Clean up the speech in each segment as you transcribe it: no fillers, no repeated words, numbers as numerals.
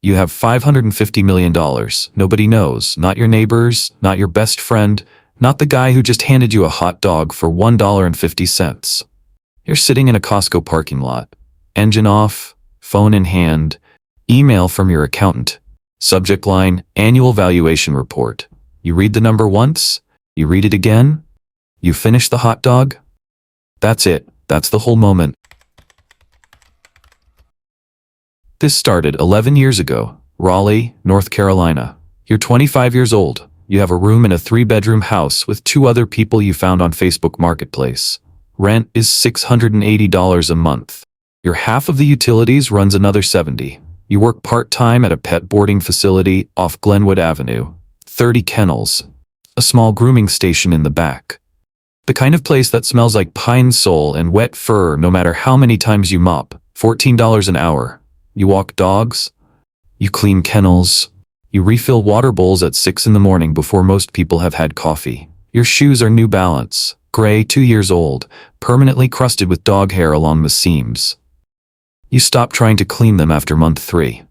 You have $550 million. Nobody knows. Not your neighbors, not your best friend, not the guy who just handed you a hot dog for $1.50. You're sitting in a Costco parking lot. Engine off, phone in hand, email from your accountant. Subject line, annual valuation report. You read the number once, you read it again, you finish the hot dog. That's it. That's the whole moment. This started 11 years ago, Raleigh, North Carolina. You're 25 years old. You have a room in a 3-bedroom house with 2 other people you found on Facebook Marketplace. Rent is $680 a month. Your half of the utilities runs another $70. You work part-time at a pet boarding facility off Glenwood Avenue. 30 kennels. A small grooming station in the back. The kind of place that smells like pine sol and wet fur no matter how many times you mop. $14 an hour. You walk dogs. You clean kennels. You refill water bowls at 6 in the morning before most people have had coffee. Your shoes are New Balance, gray, 2 years old, permanently crusted with dog hair along the seams. You stop trying to clean them after month 3.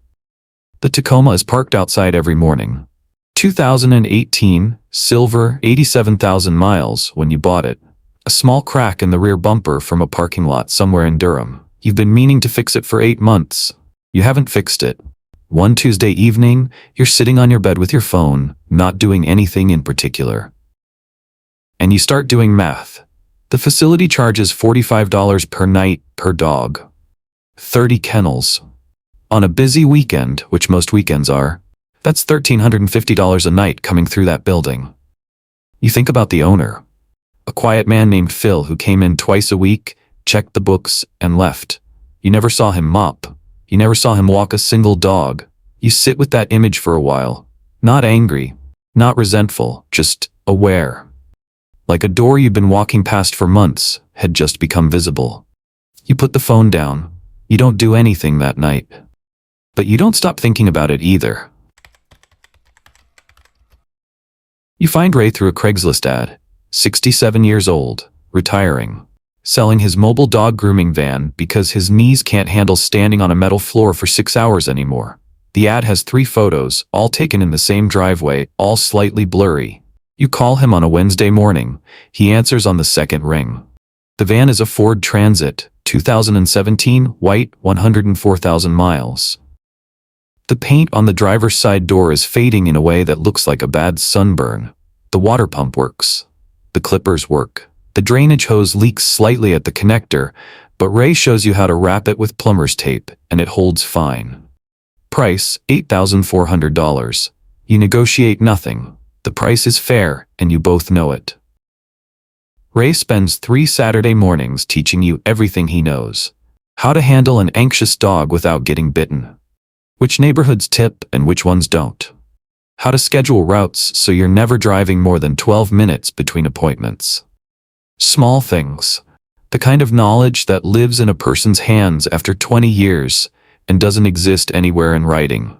The Tacoma is parked outside every morning. 2018, silver, 87,000 miles when you bought it. A small crack in the rear bumper from a parking lot somewhere in Durham. You've been meaning to fix it for 8 months. You haven't fixed it. One Tuesday evening, you're sitting on your bed with your phone, not doing anything in particular. And you start doing math. The facility charges $45 per night per dog. 30 kennels. On a busy weekend, which most weekends are, that's $1,350 a night coming through that building. You think about the owner. A quiet man named Phil who came in twice a week, checked the books, and left. You never saw him mop. You never saw him walk a single dog. You sit with that image for a while. Not angry, not resentful, just aware. Like a door you'd been walking past for months had just become visible. You put the phone down. You don't do anything that night. But you don't stop thinking about it either. You find Ray through a Craigslist ad. 67 years old, retiring. Selling his mobile dog grooming van because his knees can't handle standing on a metal floor for 6 hours anymore. The ad has 3 photos, all taken in the same driveway, all slightly blurry. You call him on a Wednesday morning. He answers on the second ring. The van is a Ford Transit, 2017, white, 104,000 miles. The paint on the driver's side door is fading in a way that looks like a bad sunburn. The water pump works. The clippers work. The drainage hose leaks slightly at the connector, but Ray shows you how to wrap it with plumber's tape, and it holds fine. Price, $8,400. You negotiate nothing. The price is fair, and you both know it. Ray spends 3 Saturday mornings teaching you everything he knows. How to handle an anxious dog without getting bitten. Which neighborhoods tip and which ones don't. How to schedule routes so you're never driving more than 12 minutes between appointments. Small things. The kind of knowledge that lives in a person's hands after 20 years and doesn't exist anywhere in writing.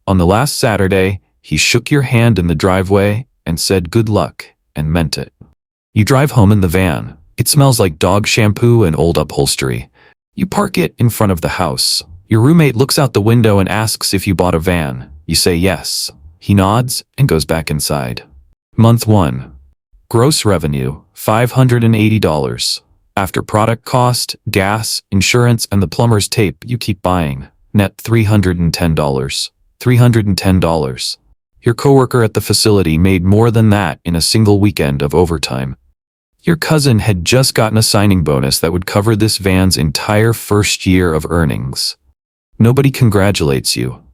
On the last Saturday, he shook your hand in the driveway and said good luck, and meant it. You drive home in the van. It smells like dog shampoo and old upholstery. You park it in front of the house. Your roommate looks out the window and asks if you bought a van. You say yes. He nods and goes back inside. Month 1. Gross revenue, $580. After product cost, gas, insurance, and the plumber's tape you keep buying, net $310. $310. Your coworker at the facility made more than that in a single weekend of overtime. Your cousin had just gotten a signing bonus that would cover this van's entire first year of earnings. Nobody congratulates you.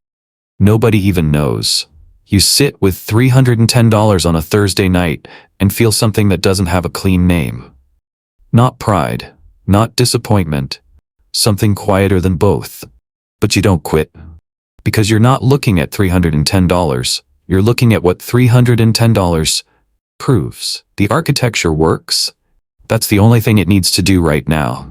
Nobody even knows. You sit with $310 on a Thursday night and feel something that doesn't have a clean name. Not pride, not disappointment, something quieter than both. But you don't quit. Because you're not looking at $310, you're looking at what $310 proves. The architecture works. That's the only thing it needs to do right now.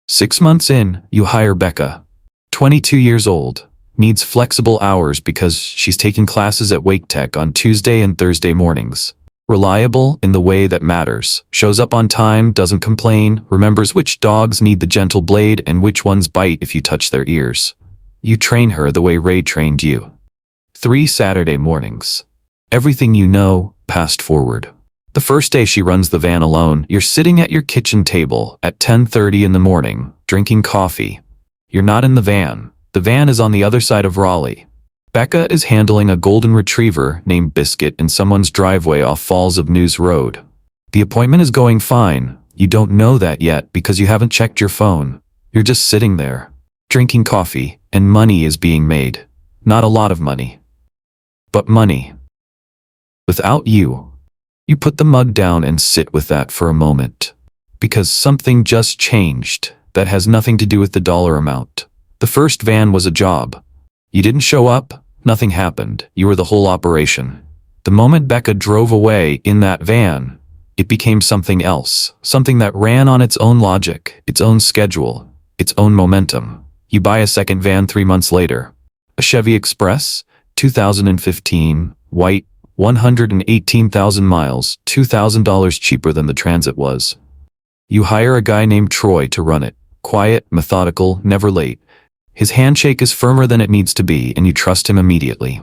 6 months in, you hire Becca. 22 years old. Needs flexible hours because she's taking classes at Wake Tech on Tuesday and Thursday mornings. Reliable in the way that matters. Shows up on time, doesn't complain, remembers which dogs need the gentle blade and which ones bite if you touch their ears. You train her the way Ray trained you. 3 Saturday mornings. Everything you know, passed forward. The first day she runs the van alone, you're sitting at your kitchen table at 10:30 in the morning, drinking coffee. You're not in the van. The van is on the other side of Raleigh. Becca is handling a golden retriever named Biscuit in someone's driveway off Falls of News Road. The appointment is going fine. You don't know that yet because you haven't checked your phone. You're just sitting there, drinking coffee, and money is being made. Not a lot of money, but money. Without you. You put the mug down and sit with that for a moment. Because something just changed that has nothing to do with the dollar amount. The first van was a job. You didn't show up, nothing happened. You were the whole operation. The moment Becca drove away in that van, it became something else. Something that ran on its own logic, its own schedule, its own momentum. You buy a second van 3 months later. A Chevy Express, 2015, white, 118,000 miles, $2,000 cheaper than the Transit was. You hire a guy named Troy to run it. Quiet, methodical, never late. His handshake is firmer than it needs to be, and you trust him immediately.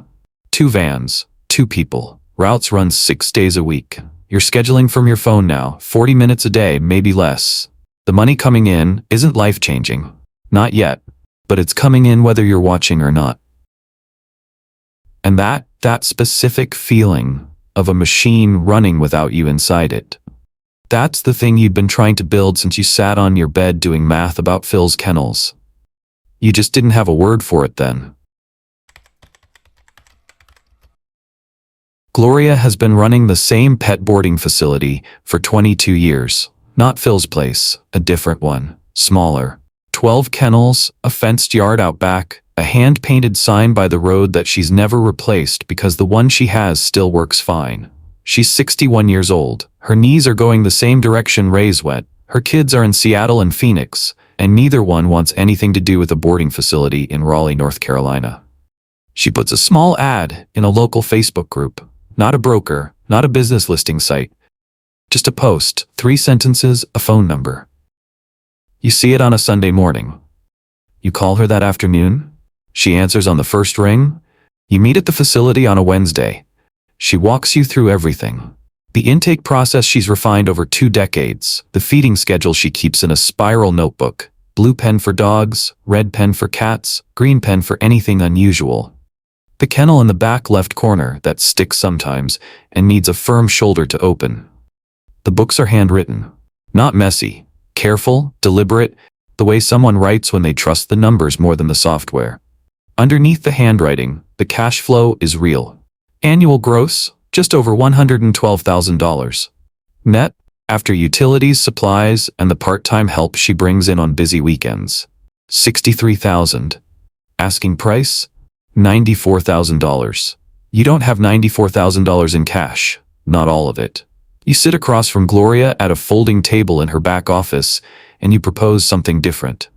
2 vans, 2 people. Routes run 6 days a week. You're scheduling from your phone now, 40 minutes a day, maybe less. The money coming in isn't life-changing. Not yet. But it's coming in whether you're watching or not. And that specific feeling of a machine running without you inside it. That's the thing you'd been trying to build since you sat on your bed doing math about Phil's kennels. You just didn't have a word for it then. Gloria has been running the same pet boarding facility for 22 years. Not Phil's place, a different one, smaller. 12 kennels, a fenced yard out back, a hand-painted sign by the road that she's never replaced because the one she has still works fine. She's 61 years old. Her knees are going the same direction Ray's went. Her kids are in Seattle and Phoenix, and neither one wants anything to do with a boarding facility in Raleigh, North Carolina. She puts a small ad in a local Facebook group. Not a broker, not a business listing site. Just a post, 3 sentences, a phone number. You see it on a Sunday morning. You call her that afternoon. She answers on the first ring. You meet at the facility on a Wednesday. She walks you through everything. The intake process she's refined over 2 decades. The feeding schedule she keeps in a spiral notebook. Blue pen for dogs, red pen for cats, green pen for anything unusual. The kennel in the back left corner that sticks sometimes and needs a firm shoulder to open. The books are handwritten. Not messy. Careful, deliberate, the way someone writes when they trust the numbers more than the software. Underneath the handwriting, the cash flow is real. Annual gross, just over $112,000. Net, after utilities, supplies, and the part-time help she brings in on busy weekends. $63,000. Asking price? $94,000. You don't have $94,000 in cash, not all of it. You sit across from Gloria at a folding table in her back office, and you propose something different.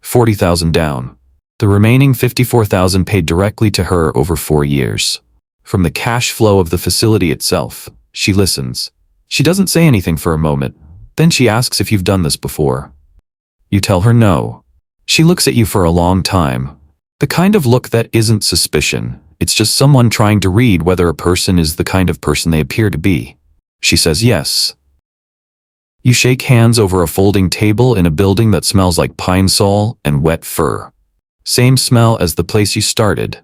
$40,000 down. The remaining $54,000 paid directly to her over 4 years. From the cash flow of the facility itself, she listens. She doesn't say anything for a moment. Then she asks if you've done this before. You tell her no. She looks at you for a long time. The kind of look that isn't suspicion. It's just someone trying to read whether a person is the kind of person they appear to be. She says yes. You shake hands over a folding table in a building that smells like pine sol and wet fur. Same smell as the place you started.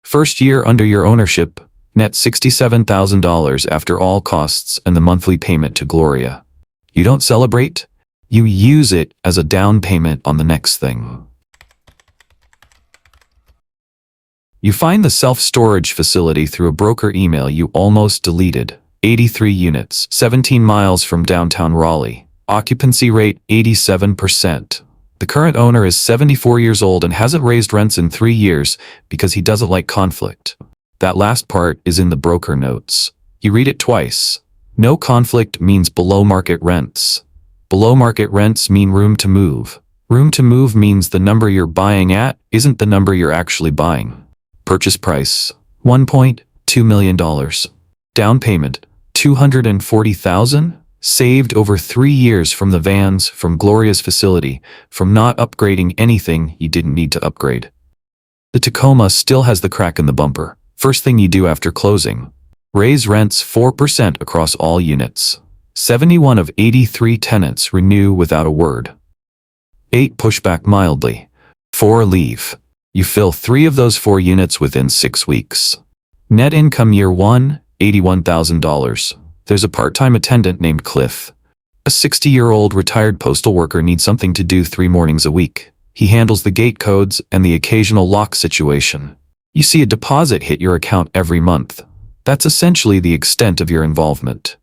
First year under your ownership, net $67,000 after all costs and the monthly payment to Gloria. You don't celebrate, you use it as a down payment on the next thing. You find the self-storage facility through a broker email you almost deleted. 83 units, 17 miles from downtown Raleigh. Occupancy rate 87%. The current owner is 74 years old and hasn't raised rents in 3 years because he doesn't like conflict. That last part is in the broker notes. You read it twice. No conflict means below market rents. Below market rents mean room to move. Room to move means the number you're buying at isn't the number you're actually buying. Purchase price, $1.2 million. Down payment, $240,000? Saved over 3 years from the vans, from Gloria's facility, from not upgrading anything you didn't need to upgrade. The Tacoma still has the crack in the bumper. First thing you do after closing: raise rents 4% across all units. 71 of 83 tenants renew without a word. 8 push back mildly. 4 leave. You fill 3 of those 4 units within 6 weeks. Net income year 1, $81,000. There's a part-time attendant named Cliff. A 60-year-old retired postal worker needs something to do 3 mornings a week. He handles the gate codes and the occasional lock situation. You see a deposit hit your account every month. That's essentially the extent of your involvement.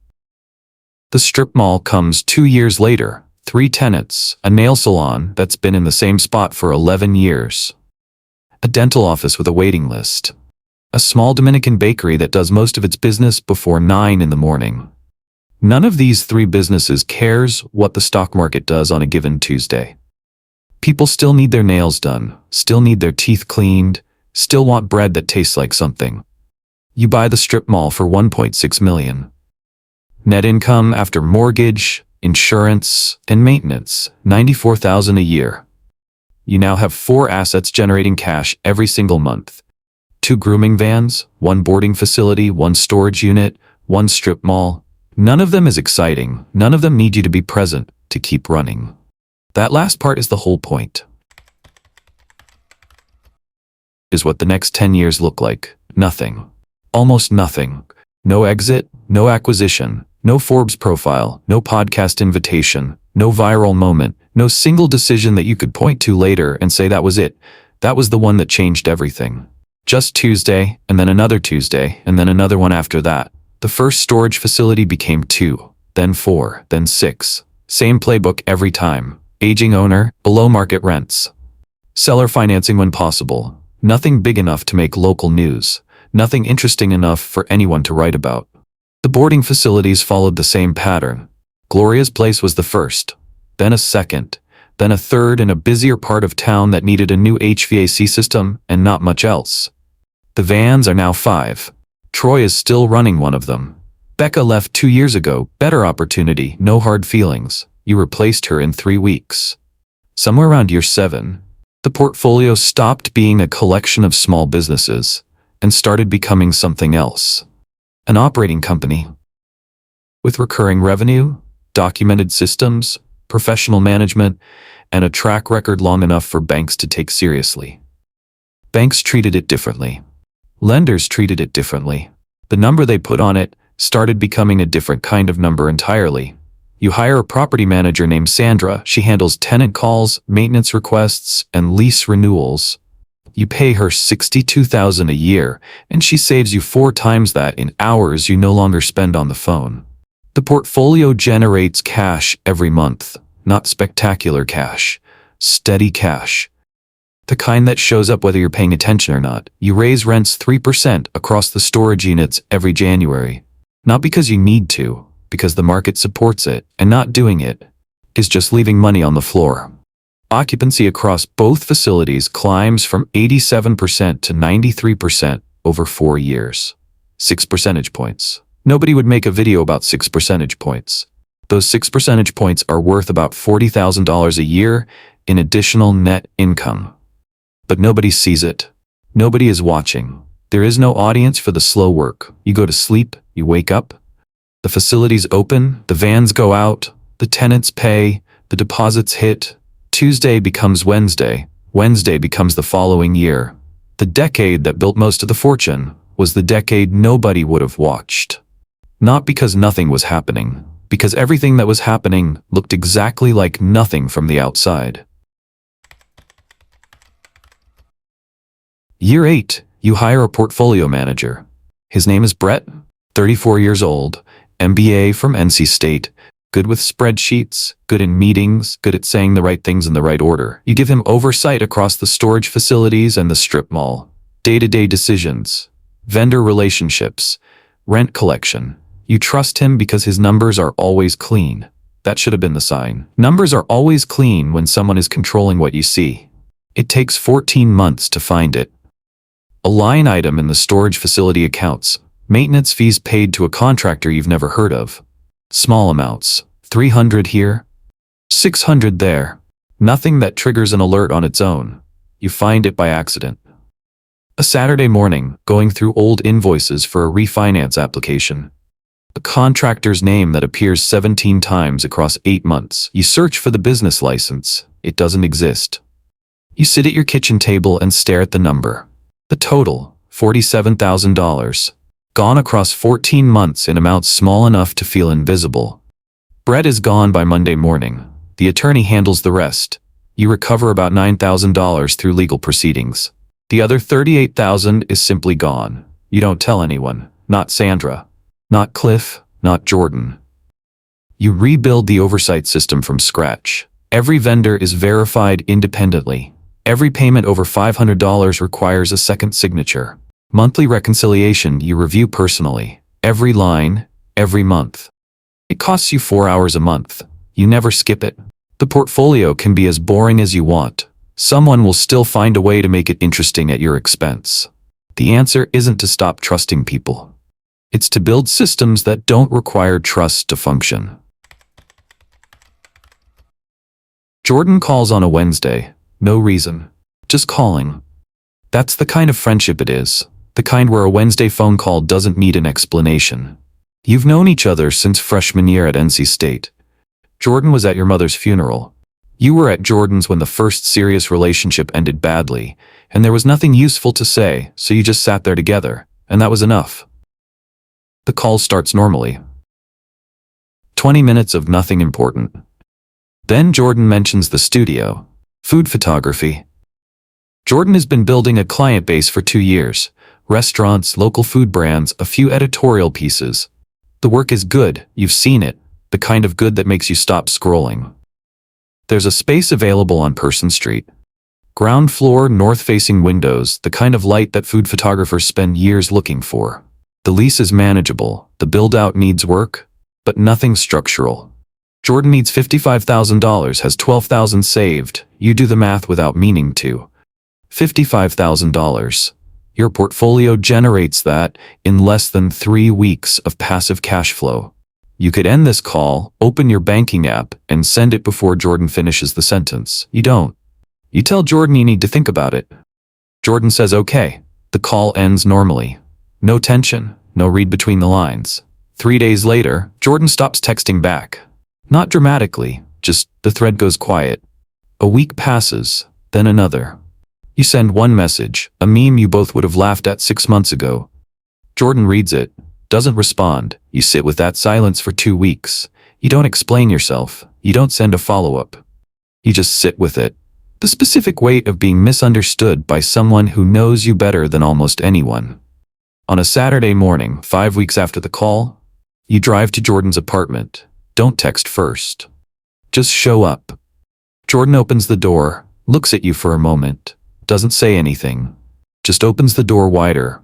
The strip mall comes 2 years later. 3 tenants, a nail salon that's been in the same spot for 11 years. A dental office with a waiting list. A small Dominican bakery that does most of its business before 9 in the morning. None of these 3 businesses cares what the stock market does on a given Tuesday. People still need their nails done, still need their teeth cleaned, still want bread that tastes like something. You buy the strip mall for $1.6 million. Net income after mortgage, insurance, and maintenance, $94,000 a year. You now have 4 assets generating cash every single month. 2 grooming vans, 1 boarding facility, 1 storage unit, 1 strip mall. None of them is exciting. None of them need you to be present to keep running. That last part is the whole point. Is what the next 10 years look like. Nothing. Almost nothing. No exit, no acquisition, no Forbes profile, no podcast invitation, no viral moment, no single decision that you could point to later and say that was it. That was the one that changed everything. Just Tuesday, and then another Tuesday, and then another one after that. The first storage facility became 2, then 4, then 6. Same playbook every time. Aging owner, below market rents. Seller financing when possible. Nothing big enough to make local news. Nothing interesting enough for anyone to write about. The boarding facilities followed the same pattern. Gloria's place was the first, then a second, then a third in a busier part of town that needed a new HVAC system and not much else. The vans are now 5. Troy is still running one of them. Becca left 2 years ago. Better opportunity, no hard feelings. You replaced her in 3 weeks. Somewhere around year 7, the portfolio stopped being a collection of small businesses and started becoming something else. An operating company. With recurring revenue, documented systems, professional management, and a track record long enough for banks to take seriously. Banks treated it differently. Lenders treated it differently. The number they put on it started becoming a different kind of number entirely. You hire a property manager named Sandra. She handles tenant calls, maintenance requests, and lease renewals. You pay her $62,000 a year, and she saves you 4 times that in hours you no longer spend on the phone. The portfolio generates cash every month, not spectacular cash, steady cash. The kind that shows up whether you're paying attention or not. You raise rents 3% across the storage units every January. Not because you need to, because the market supports it, and not doing it is just leaving money on the floor. Occupancy across both facilities climbs from 87% to 93% over 4 years. 6 percentage points. Nobody would make a video about 6 percentage points. Those 6 percentage points are worth about $40,000 a year in additional net income. But nobody sees it. Nobody is watching. There is no audience for the slow work. You go to sleep, you wake up. The facilities open, the vans go out, the tenants pay, the deposits hit. Tuesday becomes Wednesday. Wednesday becomes the following year. The decade that built most of the fortune was the decade nobody would have watched. Not because nothing was happening, because everything that was happening looked exactly like nothing from the outside. Year 8, you hire a portfolio manager. His name is Brett, 34 years old, MBA from NC State, good with spreadsheets, good in meetings, good at saying the right things in the right order. You give him oversight across the storage facilities and the strip mall, day-to-day decisions, vendor relationships, rent collection. You trust him because his numbers are always clean. That should have been the sign. Numbers are always clean when someone is controlling what you see. It takes 14 months to find it. A line item in the storage facility accounts, Maintenance fees paid to a contractor you've never heard of. Small amounts. 300 here, 600 there. Nothing that triggers an alert on its own. You find it by accident. A Saturday morning, going through old invoices for a refinance application. A contractor's name that appears 17 times across 8 months. You search for the business license. It doesn't exist. You sit at your kitchen table and stare at the number. The total, $47,000. Gone across 14 months in amounts small enough to feel invisible. Brett is gone by Monday morning. The attorney handles the rest. You recover about $9,000 through legal proceedings. The other $38,000 is simply gone. You don't tell anyone. Not Sandra. Not Cliff. Not Jordan. You rebuild the oversight system from scratch. Every vendor is verified independently. Every payment over $500 requires a second signature. Monthly reconciliation you review personally. Every line, every month. It costs you 4 hours a month. You never skip it. The portfolio can be as boring as you want. Someone will still find a way to make it interesting at your expense. The answer isn't to stop trusting people. It's to build systems that don't require trust to function. Jordan calls on a Wednesday. No reason. Just calling. That's the kind of friendship it is. The kind where a Wednesday phone call doesn't need an explanation. You've known each other since freshman year at NC State. Jordan was at your mother's funeral. You were at Jordan's when the first serious relationship ended badly, and there was nothing useful to say, so you just sat there together, and that was enough. The call starts normally. 20 minutes of nothing important. Then Jordan mentions the studio. Food photography. Jordan has been building a client base for 2 years. Restaurants, local food brands, a few editorial pieces. The work is good, you've seen it, the kind of good that makes you stop scrolling. There's a space available on Person Street. Ground floor, north-facing windows, the kind of light that food photographers spend years looking for. The lease is manageable, the build-out needs work, but nothing structural. Jordan needs $55,000, has $12,000 saved, you do the math without meaning to. $55,000. Your portfolio generates that in less than 3 weeks of passive cash flow. You could end this call, open your banking app, and send it before Jordan finishes the sentence. You don't. You tell Jordan you need to think about it. Jordan says okay. The call ends normally. No tension, no read between the lines. 3 days later, Jordan stops texting back. Not dramatically, just the thread goes quiet. A week passes, then another. You send one message, a meme you both would have laughed at 6 months ago. Jordan reads it, doesn't respond. You sit with that silence for 2 weeks. You don't explain yourself. You don't send a follow-up. You just sit with it. The specific weight of being misunderstood by someone who knows you better than almost anyone. On a Saturday morning, 5 weeks after the call, you drive to Jordan's apartment. Don't text first. Just show up. Jordan opens the door, looks at you for a moment. Doesn't say anything, just opens the door wider.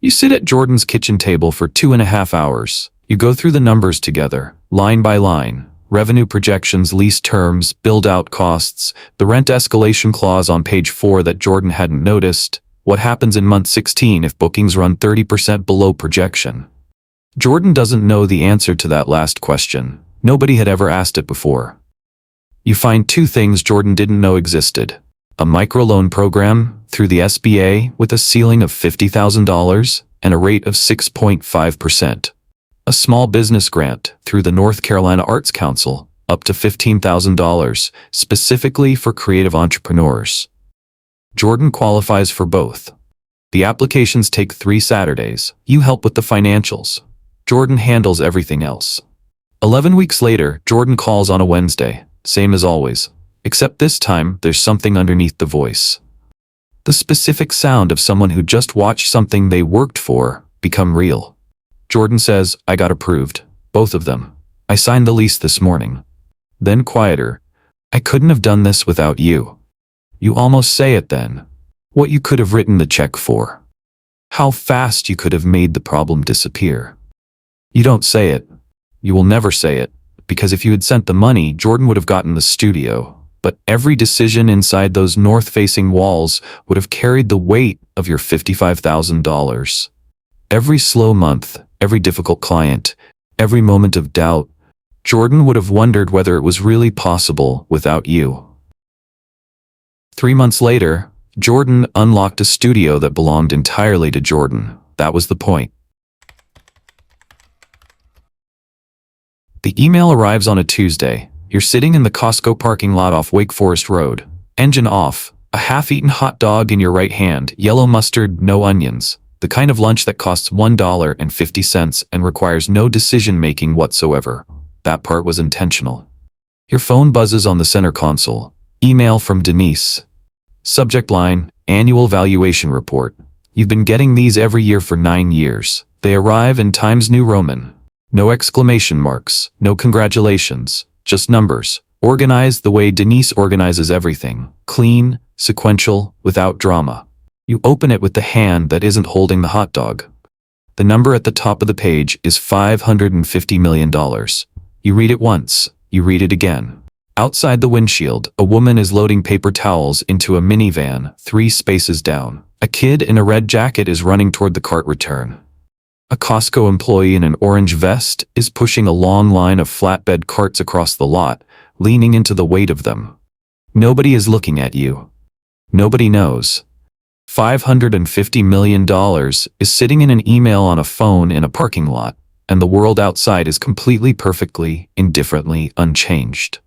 You sit at Jordan's kitchen table for 2.5 hours. You go through the numbers together, line by line, revenue projections, lease terms, build-out costs, the rent escalation clause on page 4 that Jordan hadn't noticed, what happens in month 16 if bookings run 30% below projection. Jordan doesn't know the answer to that last question. Nobody had ever asked it before. You find 2 things Jordan didn't know existed. A microloan program through the SBA with a ceiling of $50,000 and a rate of 6.5%. A small business grant through the North Carolina Arts Council, up to $15,000, specifically for creative entrepreneurs. Jordan qualifies for both. The applications take 3 Saturdays. You help with the financials. Jordan handles everything else. 11 weeks later, Jordan calls on a Wednesday, same as always. Except this time, there's something underneath the voice. The specific sound of someone who just watched something they worked for become real. Jordan says, I got approved. Both of them. I signed the lease this morning. Then quieter. I couldn't have done this without you. You almost say it then. What you could have written the check for. How fast you could have made the problem disappear. You don't say it. You will never say it, because if you had sent the money, Jordan would have gotten the studio. But every decision inside those north-facing walls would have carried the weight of your $55,000. Every slow month, every difficult client, every moment of doubt, Jordan would have wondered whether it was really possible without you. 3 months later, Jordan unlocked a studio that belonged entirely to Jordan. That was the point. The email arrives on a Tuesday. You're sitting in the Costco parking lot off Wake Forest Road. Engine off, a half-eaten hot dog in your right hand, yellow mustard, no onions. The kind of lunch that costs $1.50 and requires no decision-making whatsoever. That part was intentional. Your phone buzzes on the center console. Email from Denise. Subject line, Annual Valuation Report. You've been getting these every year for 9 years. They arrive in Times New Roman. No exclamation marks, no congratulations, just numbers. Organized the way Denise organizes everything. Clean, sequential, without drama. You open it with the hand that isn't holding the hot dog. The number at the top of the page is $550 million. You read it once, you read it again. Outside the windshield, a woman is loading paper towels into a minivan 3 spaces down. A kid in a red jacket is running toward the cart return. A Costco employee in an orange vest is pushing a long line of flatbed carts across the lot, leaning into the weight of them. Nobody is looking at you. Nobody knows. $550 million is sitting in an email on a phone in a parking lot, and the world outside is completely, perfectly, indifferently unchanged.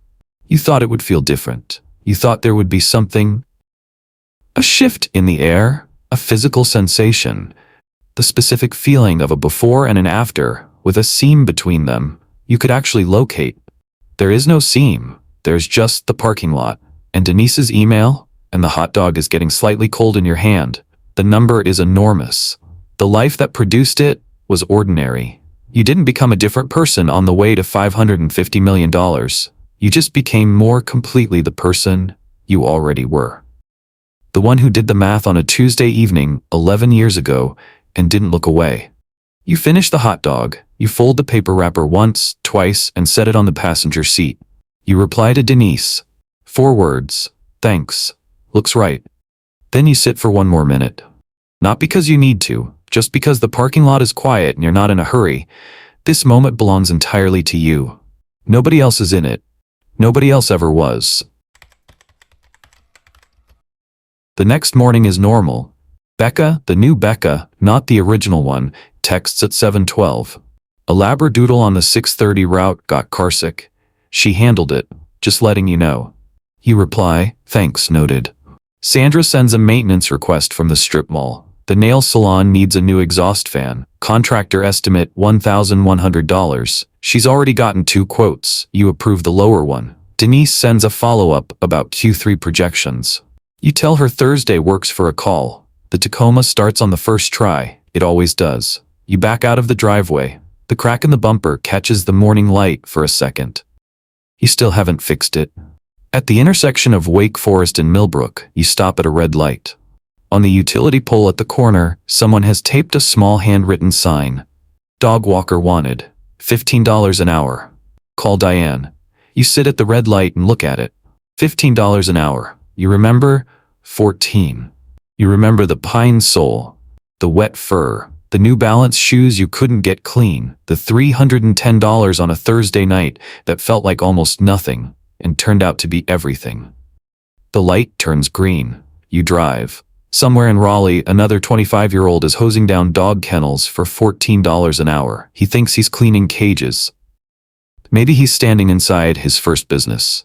You thought it would feel different. You thought there would be something, a shift in the air, a physical sensation, the specific feeling of a before and an after, with a seam between them, you could actually locate. There is no seam, there's just the parking lot, and Denise's email, and the hot dog is getting slightly cold in your hand. The number is enormous. The life that produced it was ordinary. You didn't become a different person on the way to $550 million. You just became more completely the person you already were. The one who did the math on a Tuesday evening 11 years ago and didn't look away. You finish the hot dog, you fold the paper wrapper once, twice, and set it on the passenger seat. You reply to Denise. 4 words. Thanks. Looks right. Then you sit for 1 more minute. Not because you need to, just because the parking lot is quiet and you're not in a hurry. This moment belongs entirely to you. Nobody else is in it. Nobody else ever was. The next morning is normal. Becca, the new Becca, not the original one, texts at 7:12. A labradoodle on the 6:30 route got carsick. She handled it, just letting you know. You reply, thanks, noted. Sandra sends a maintenance request from the strip mall. The nail salon needs a new exhaust fan. Contractor estimate $1,100. She's already gotten 2 quotes. You approve the lower one. Denise sends a follow-up about Q3 projections. You tell her Thursday works for a call. The Tacoma starts on the first try. It always does. You back out of the driveway. The crack in the bumper catches the morning light for a second. You still haven't fixed it. At the intersection of Wake Forest and Millbrook, you stop at a red light. On the utility pole at the corner, someone has taped a small handwritten sign. Dog walker wanted. $15 an hour. Call Diane. You sit at the red light and look at it. $15 an hour. You remember? 14. You remember the pine sole, the wet fur, the New Balance shoes you couldn't get clean, the $310 on a Thursday night that felt like almost nothing and turned out to be everything. The light turns green. You drive. Somewhere in Raleigh, another 25-year-old is hosing down dog kennels for $14 an hour. He thinks he's cleaning cages. Maybe he's standing inside his first business.